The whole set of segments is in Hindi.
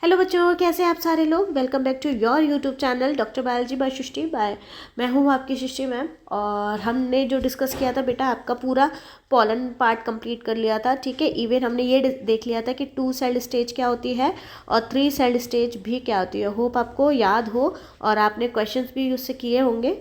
हेलो बच्चों, कैसे हैं आप सारे लोग। Welcome back to your YouTube channel Doctor Biology by Srishti. मैं हूँ आपकी सृष्टि मैम। और हमने जो डिस्कस किया था बेटा, आपका पूरा पॉलन पार्ट कंप्लीट कर लिया था। ठीक है, इवन हमने ये देख लिया था कि 2 सेल स्टेज क्या होती है और 3 सेल स्टेज भी क्या होती है। होप आपको याद हो और आपने क्वेश्चंस भी उससे किए होंगे।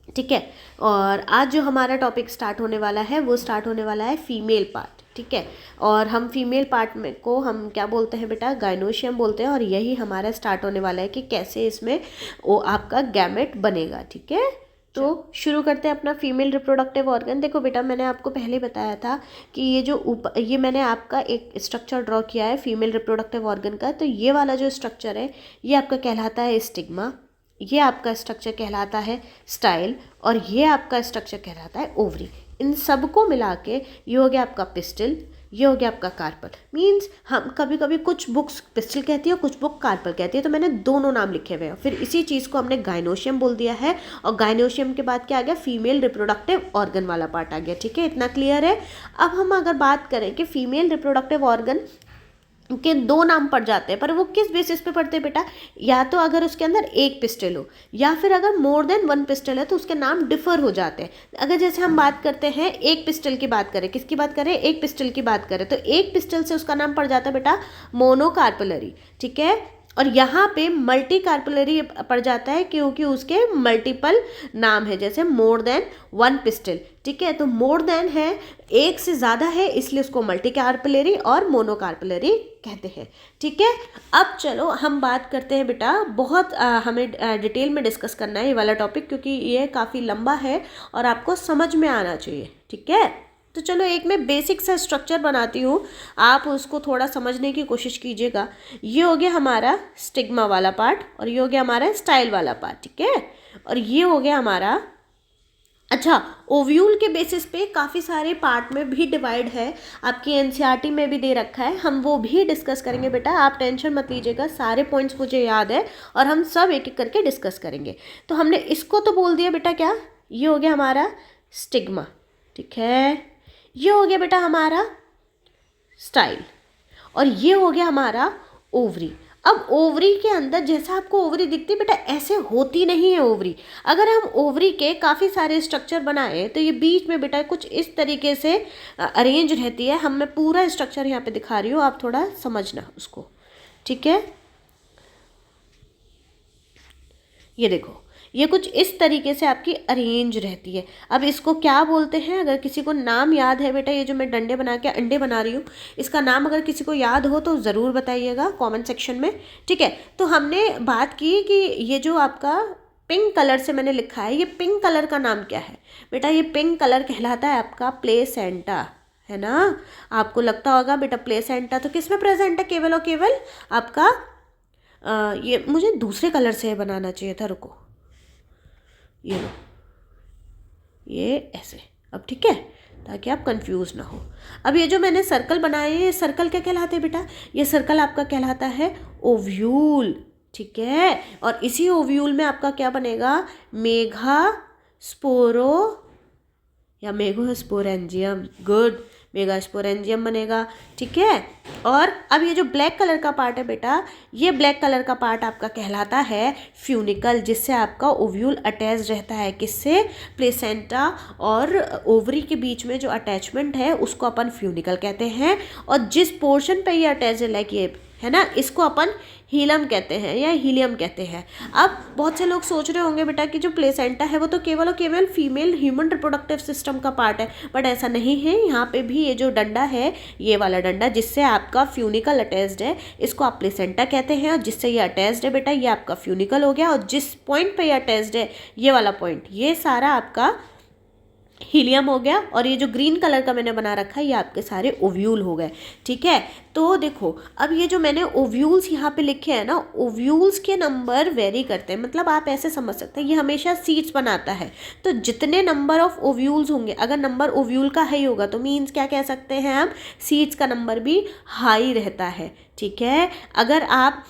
ठीक है, और आज जो हमारा टॉपिक स्टार्ट होने वाला है वो स्टार्ट होने वाला है फीमेल पार्ट। ठीक है, और हम फीमेल पार्ट में को हम क्या बोलते हैं बेटा, गाइनोशियम बोलते हैं। और यही हमारा स्टार्ट होने वाला है कि कैसे इसमें वो आपका गैमेट बनेगा। ठीक है, तो शुरू करते हैं अपना फीमेल रिप्रोडक्टिव ऑर्गन। देखो बेटा, मैंने आपको पहले बताया था कि ये जो ये मैंने आपका एक स्ट्रक्चर ड्रॉ किया है फीमेल रिप्रोडक्टिव ऑर्गन का। तो ये वाला जो स्ट्रक्चर है ये आपका कहलाता है स्टिग्मा, ये आपका स्ट्रक्चर कहलाता है स्टाइल, और ये आपका स्ट्रक्चर कहलाता है ओवरी। इन सबको मिला के ये हो गया आपका पिस्टल, ये हो गया आपका कार्पल। मींस हम कभी कभी कुछ बुक्स पिस्टल कहती है और कुछ बुक कार्पल कहती है, तो मैंने दोनों नाम लिखे हुए हैं। फिर इसी चीज़ को हमने गाइनोशियम बोल दिया है, और गाइनोशियम के बाद क्या आ गया, फीमेल रिप्रोडक्टिव ऑर्गन वाला पार्ट आ गया। ठीक है, इतना क्लियर है। अब हम अगर बात करें कि फीमेल रिप्रोडक्टिव ऑर्गन के 2 नाम पड़ जाते हैं, पर वो किस बेसिस पे पड़ते हैं बेटा, या तो अगर उसके अंदर एक पिस्टल हो, या फिर अगर मोर देन 1 पिस्टल है तो उसके नाम डिफर हो जाते हैं। अगर जैसे हम बात करते हैं एक पिस्टल की बात करें, किसकी बात करें, एक पिस्टल की बात करें, तो एक पिस्टल से उसका नाम पड़ जाता है बेटा मोनोकार्पलरी। ठीक है, और यहाँ पे मल्टी कार्पलरी पड़ जाता है क्योंकि उसके मल्टीपल नाम है, जैसे मोर देन 1 पिस्टल। ठीक है, तो मोर देन है, एक से ज़्यादा है, इसलिए उसको मल्टी कार्पलरी और मोनोकार्पलरी कहते हैं। ठीक है, अब चलो हम बात करते हैं बेटा, बहुत हमें डिटेल में डिस्कस करना है ये वाला टॉपिक, क्योंकि ये काफ़ी लंबा है और आपको समझ में आना चाहिए। ठीक है, तो चलो एक मैं बेसिक सा स्ट्रक्चर बनाती हूँ, आप उसको थोड़ा समझने की कोशिश कीजिएगा। ये हो गया हमारा स्टिग्मा वाला पार्ट, और ये हो गया हमारा स्टाइल वाला पार्ट। ठीक है, और ये हो गया हमारा, अच्छा, ओव्यूल के बेसिस पे काफ़ी सारे पार्ट में भी डिवाइड है, आपकी एनसीईआरटी में भी दे रखा है, हम वो भी डिस्कस करेंगे बेटा, आप टेंशन मत लीजिएगा, सारे पॉइंट्स मुझे याद है और हम सब एक एक करके डिस्कस करेंगे। तो हमने इसको तो बोल दिया बेटा, क्या ये हो गया हमारा स्टिग्मा। ठीक है, ये हो गया बेटा हमारा स्टाइल, और ये हो गया हमारा ओवरी। अब ओवरी के अंदर जैसा आपको ओवरी दिखती है बेटा, ऐसे होती नहीं है ओवरी। अगर हम ओवरी के काफ़ी सारे स्ट्रक्चर बनाए तो ये बीच में बेटा कुछ इस तरीके से अरेंज रहती है। मैं पूरा स्ट्रक्चर यहाँ पे दिखा रही हूँ, आप थोड़ा समझना उसको। ठीक है, ये देखो, ये कुछ इस तरीके से आपकी अरेंज रहती है। अब इसको क्या बोलते हैं, अगर किसी को नाम याद है बेटा, ये जो मैं डंडे बना के अंडे बना रही हूँ, इसका नाम अगर किसी को याद हो तो ज़रूर बताइएगा कमेंट सेक्शन में। ठीक है, तो हमने बात की कि ये जो आपका पिंक कलर से मैंने लिखा है, ये पिंक कलर का नाम क्या है बेटा, ये पिंक कलर कहलाता है आपका प्लेसेंटा, है ना। आपको लगता होगा बेटा प्लेसेंटा तो किस में प्रेजेंट है, केवल और केवल आपका ये मुझे दूसरे कलर से बनाना चाहिए था, रुको, ये लो, ये ऐसे। अब ठीक है, ताकि आप कंफ्यूज ना हो। अब ये जो मैंने सर्कल बनाए हैं, ये सर्कल क्या कहलाते हैं बेटा, ये सर्कल आपका कहलाता है ओव्यूल। ठीक है, और इसी ओव्यूल में आपका क्या बनेगा, मेगा स्पोरो या मेगास्पोरेंजियम, गुड, मेगास्पोरेंजियम बनेगा। ठीक है, और अब ये जो ब्लैक कलर का पार्ट है बेटा, ये ब्लैक कलर का पार्ट आपका कहलाता है फ्यूनिकल, जिससे आपका ओव्यूल अटैच रहता है, किससे, प्लेसेंटा और ओवरी के बीच में जो अटैचमेंट है उसको अपन फ्यूनिकल कहते हैं। और जिस पोर्शन पे ये अटैच है, लाइक ये है ना, इसको अपन हीलम कहते हैं या हीलियम कहते हैं। अब बहुत से लोग सोच रहे होंगे बेटा कि जो प्लेसेंटा है वो तो केवल और केवल फीमेल ह्यूमन रिप्रोडक्टिव सिस्टम का पार्ट है, बट ऐसा नहीं है। यहाँ पे भी ये जो डंडा है, ये वाला डंडा जिससे आपका फ्यूनिकल अटैच्ड है, इसको आप प्लेसेंटा कहते हैं, और जिससे ये अटैच्ड है बेटा, ये आपका फ्यूनिकल हो गया, और जिस पॉइंट पे ये अटैच्ड है, ये वाला पॉइंट, ये सारा आपका हीलियम हो गया। और ये जो ग्रीन कलर का मैंने बना रखा है, ये आपके सारे ओव्यूल हो गए। ठीक है, तो देखो, अब ये जो मैंने ओव्यूल्स यहाँ पे लिखे हैं ना, ओव्यूल्स के नंबर वेरी करते हैं, मतलब आप ऐसे समझ सकते हैं, ये हमेशा सीड्स बनाता है, तो जितने नंबर ऑफ ओव्यूल्स होंगे, अगर नंबर ओव्यूल का हाई होगा तो मीन्स क्या कह सकते हैं हम, सीड्स का नंबर भी हाई रहता है। ठीक है। अगर आप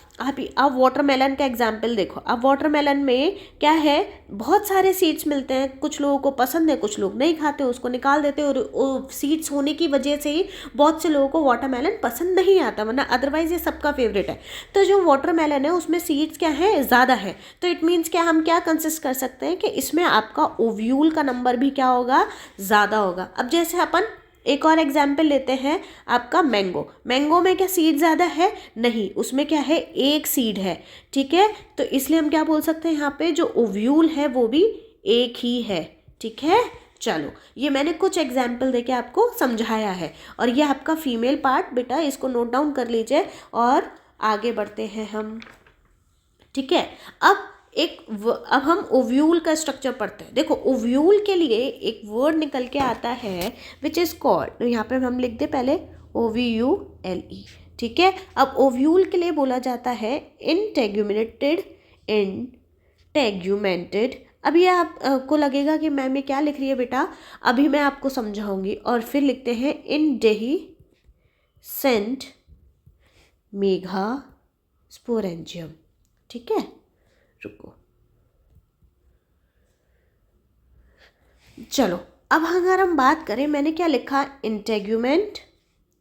वाटरमेलन का एग्जाम्पल देखो, अब वाटरमेलन में क्या है, बहुत सारे सीड्स मिलते हैं, कुछ लोगों को पसंद है, कुछ लोग नहीं खाते, उसको निकाल देते, और वो सीड्स होने की वजह से ही बहुत से लोगों को वाटरमेलन पसंद नहीं आता, वरना अदरवाइज ये सबका फेवरेट है। तो जो वाटरमेलन है उसमें सीड्स क्या है, ज़्यादा है, तो इट मीन्स क्या, हम क्या कंसिस्ट कर सकते हैं कि इसमें आपका ओव्यूल का नंबर भी क्या होगा, ज़्यादा होगा। अब जैसे अपन एक और एग्जाम्पल लेते हैं, आपका मैंगो में क्या सीड ज़्यादा है, नहीं, उसमें क्या है, एक सीड है, ठीक है। तो इसलिए हम क्या बोल सकते हैं, यहाँ पे जो ओव्यूल है वो भी एक ही है, ठीक है। चलो, ये मैंने कुछ एग्जाम्पल देके आपको समझाया है, और ये आपका फीमेल पार्ट, बेटा इसको नोट डाउन कर लीजिए और आगे बढ़ते हैं हम, ठीक है। अब हम ओव्यूल का स्ट्रक्चर पढ़ते हैं। देखो, ओव्यूल के लिए एक वर्ड निकल के आता है विच इज़ कॉल्ड, तो यहाँ पे हम लिख दे पहले OVULE, ठीक है। अब ओव्यूल के लिए बोला जाता है इंटेग्यूमेंटेड। अब ये आपको लगेगा कि मैम ये क्या लिख रही है बेटा, अभी मैं आपको समझाऊंगी। और फिर लिखते हैं इंडेhiscent मेगा स्पोरेंजियम, ठीक है। रुको, चलो, अब अगर हम बात करें, मैंने क्या लिखा, इंटेग्यूमेंट,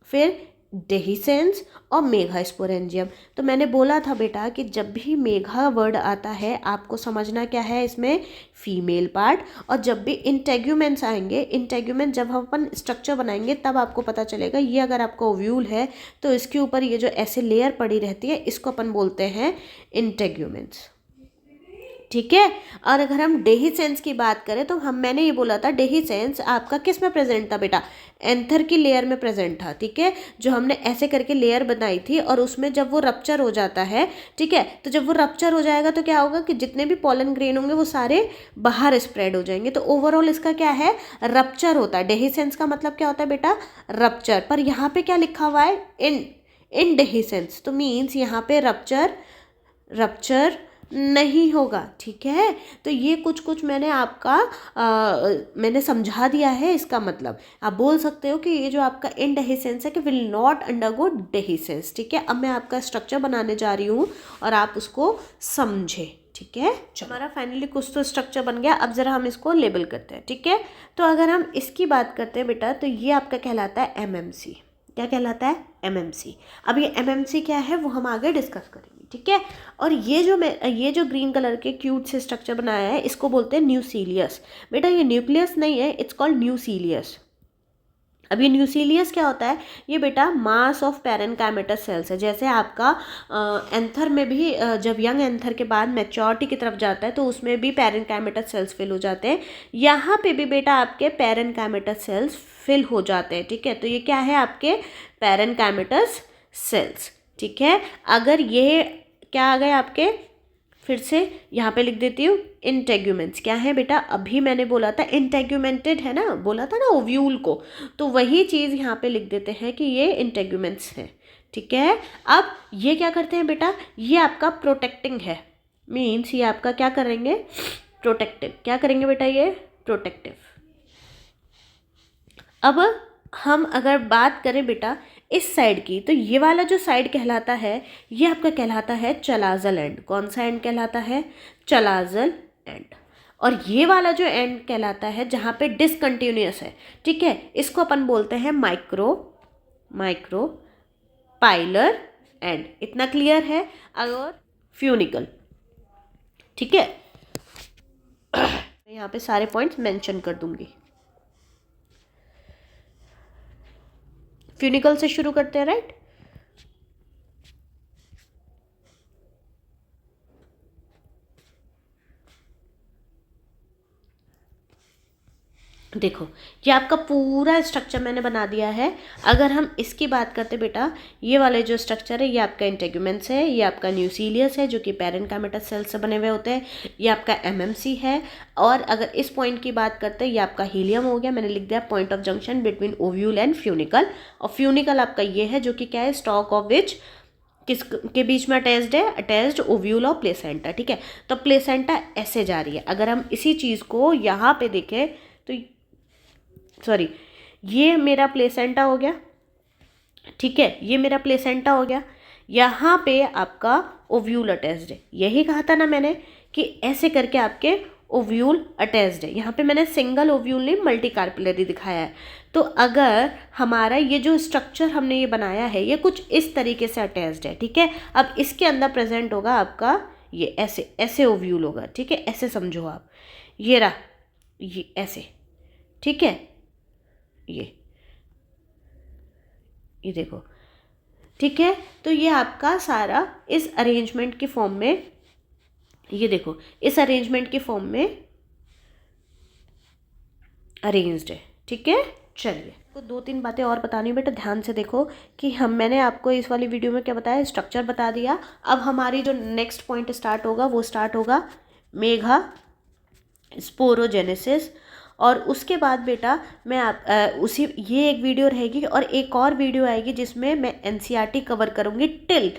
फिर डेहिसेंस और मेगास्पोरेंजियम। तो मैंने बोला था बेटा कि जब भी मेगा वर्ड आता है आपको समझना क्या है, इसमें फीमेल पार्ट, और जब भी इंटेग्यूमेंट्स आएंगे, इंटेग्यूमेंट जब हम अपन स्ट्रक्चर बनाएंगे तब आपको पता चलेगा। ये अगर आपका ओव्यूल है तो इसके ऊपर ये जो ऐसे लेयर पड़ी रहती है इसको अपन बोलते हैं इंटेग्यूमेंट्स, ठीक है। और अगर हम डेहिसेंस की बात करें तो मैंने ये बोला था, डेहिसेंस आपका किस में प्रेजेंट था बेटा, एंथर की लेयर में प्रेजेंट था, ठीक है। जो हमने ऐसे करके लेयर बनाई थी, और उसमें जब वो रप्चर हो जाता है, ठीक है, तो जब वो रप्चर हो जाएगा तो क्या होगा कि जितने भी पॉलन ग्रेन होंगे वो सारे बाहर स्प्रेड हो जाएंगे। तो ओवरऑल इसका क्या है, रप्चर होता है। डेहिसेंस का मतलब क्या होता है बेटा, रप्चर। पर यहाँ पे क्या लिखा हुआ है, इन डेहिसेंस, तो मीन्स यहाँ पे रप्चर नहीं होगा, ठीक है। तो ये कुछ मैंने मैंने समझा दिया है। इसका मतलब आप बोल सकते हो कि ये जो आपका इनडेहिसेंस है कि विल नॉट अंडरगो डेहिसेंस, ठीक है। अब मैं आपका स्ट्रक्चर बनाने जा रही हूँ और आप उसको समझे, ठीक है। हमारा फाइनली कुछ तो स्ट्रक्चर बन गया। अब ज़रा हम इसको लेबल करते हैं, ठीक है। तो अगर हम इसकी बात करते हैं बेटा, तो ये आपका कहलाता है MMC। क्या कहलाता है, MMC। अब ये MMC क्या है वो हम आगे डिस्कस करेंगे, ठीक है। और ये जो ग्रीन कलर के क्यूट से स्ट्रक्चर बनाया है इसको बोलते हैं न्यूक्लियस। बेटा ये न्यूक्लियस नहीं है, इट्स कॉल्ड न्यूक्लियस। अब ये न्यूक्लियस क्या होता है, ये बेटा मास ऑफ पैरेनकाइमेटस सेल्स है। जैसे आपका एंथर में भी जब यंग एंथर के बाद मैच्योरिटी की तरफ जाता है तो उसमें भी पैरेनकाइमेटस सेल्स फिल हो जाते हैं। यहाँ पे भी बेटा आपके पैरेनकाइमेटस सेल्स फिल हो जाते हैं, ठीक है। तो ये क्या है, आपके पैरेनकाइमेटस सेल्स, ठीक है। अगर ये क्या आ गए आपके, फिर से यहाँ पे लिख देती हूँ, इंटेग्यूमेंट्स क्या है बेटा, अभी मैंने बोला था इंटेग्यूमेंटेड है ना, बोला था ना ओव्यूल को, तो वही चीज़ यहाँ पे लिख देते हैं कि ये इंटेग्यूमेंट्स है, ठीक है। अब ये क्या करते हैं बेटा, ये आपका प्रोटेक्टिंग है, मीन्स ये आपका क्या करेंगे, प्रोटेक्टिव। क्या करेंगे बेटा, ये प्रोटेक्टिव। अब हम अगर बात करें बेटा इस साइड की, तो ये वाला जो साइड कहलाता है ये आपका कहलाता है चलाजल एंड। कौन सा एंड कहलाता है, चलाजल एंड। और ये वाला जो एंड कहलाता है जहाँ पे डिसकंटिन्यूअस है, ठीक है, इसको अपन बोलते हैं माइक्रो पाइलर एंड। इतना क्लियर है। और फ्यूनिकल, ठीक है, यहाँ पे सारे पॉइंट्स मेंशन कर दूंगी। फ्यूनिकल से शुरू करते हैं, राइट। देखो ये आपका पूरा स्ट्रक्चर मैंने बना दिया है। अगर हम इसकी बात करते बेटा, ये वाले जो स्ट्रक्चर है ये आपका इंटेग्यूमेंट्स है, ये आपका न्यूक्लियस है जो कि पैरेनकाइमेटस सेल से बने हुए होते हैं, ये आपका MMC है। और अगर इस पॉइंट की बात करते हैं, ये आपका हीलियम हो गया, मैंने लिख दिया point of junction between ovule and funicle. और फ्यूनिकल आपका ये है जो कि क्या है, स्टॉक ऑफ विच किसके बीच में अटैच्ड है, अटैच्ड ओव्यूल और प्लेसेंटा, ठीक है। तो प्लेसेंटा ऐसे जा रही है। अगर हम इसी चीज़ को यहाँ पे देखें तो सॉरी, ये मेरा प्लेसेंटा हो गया, ठीक है, ये मेरा प्लेसेंटा हो गया। यहाँ पे आपका ओव्यूल अटैच्ड है। यही कहा था ना मैंने कि ऐसे करके आपके ओव्यूल अटैच्ड है। यहाँ पे मैंने सिंगल ओव्यूल नहीं मल्टी कार्पिलरी दिखाया है। तो अगर हमारा ये जो स्ट्रक्चर हमने ये बनाया है ये कुछ इस तरीके से अटैच्ड है, ठीक है। अब इसके अंदर प्रेजेंट होगा आपका ये ऐसे ऐसे ओव्यूल होगा, ठीक है। ऐसे समझो आप, ये रहा, ये ऐसे, ठीक है। ये देखो, ठीक है। तो ये आपका सारा इस अरेंजमेंट की फॉर्म में, ये देखो इस अरेंजमेंट की फॉर्म में अरेंज्ड है, ठीक है। चलिए, तो 2-3 बातें और बतानी बेटा, ध्यान से देखो कि मैंने आपको इस वाली वीडियो में क्या बताया, स्ट्रक्चर बता दिया। अब हमारी जो नेक्स्ट पॉइंट स्टार्ट होगा वो स्टार्ट होगा मेगा स्पोरोजेनेसिस। और उसके बाद बेटा मैं उसी ये एक वीडियो रहेगी और एक और वीडियो आएगी जिसमें मैं एनसीईआरटी कवर करूँगी टिल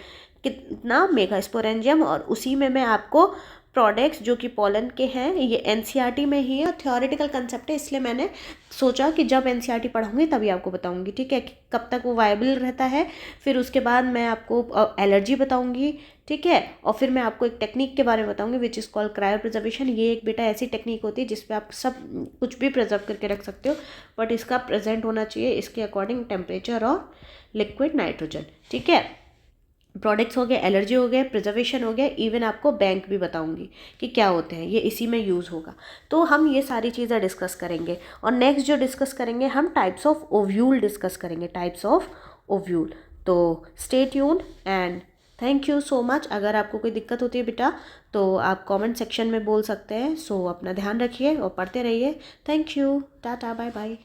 कितना मेगा स्पोरेंजियम, और उसी में मैं आपको प्रोडक्ट्स जो कि पोलन के हैं, ये एनसीईआरटी में ही है, थ्योरेटिकल कंसेप्ट है, इसलिए मैंने सोचा कि जब एनसीईआरटी पढ़ाऊंगी तभी आपको बताऊंगी, ठीक है, कि कब तक वो वायबल रहता है। फिर उसके बाद मैं आपको एलर्जी बताऊंगी, ठीक है। और फिर मैं आपको एक टेक्निक के बारे में बताऊंगी which is called cryo preservation. ये एक बेटा ऐसी टेक्निक होती है जिसपे आप सब कुछ भी प्रिजर्व करके रख सकते हो, बट इसका प्रेजेंट होना चाहिए इसके अकॉर्डिंग टेम्परेचर और लिक्विड नाइट्रोजन, ठीक है। प्रोडक्ट्स हो गए, एलर्जी हो गए, प्रिजर्वेशन हो गया, इवन आपको बैंक भी बताऊंगी कि क्या होते हैं, ये इसी में यूज़ होगा। तो हम ये सारी चीज़ें डिस्कस करेंगे। और नेक्स्ट जो डिस्कस करेंगे हम टाइप्स ऑफ ओव्यूल डिस्कस करेंगे, टाइप्स ऑफ ओव्यूल। तो stay tuned and thank you so much. अगर आपको कोई दिक्कत होती है बेटा तो आप कमेंट सेक्शन में बोल सकते हैं। सो अपना ध्यान रखिए और पढ़ते रहिए। Thank you, tata, bye bye.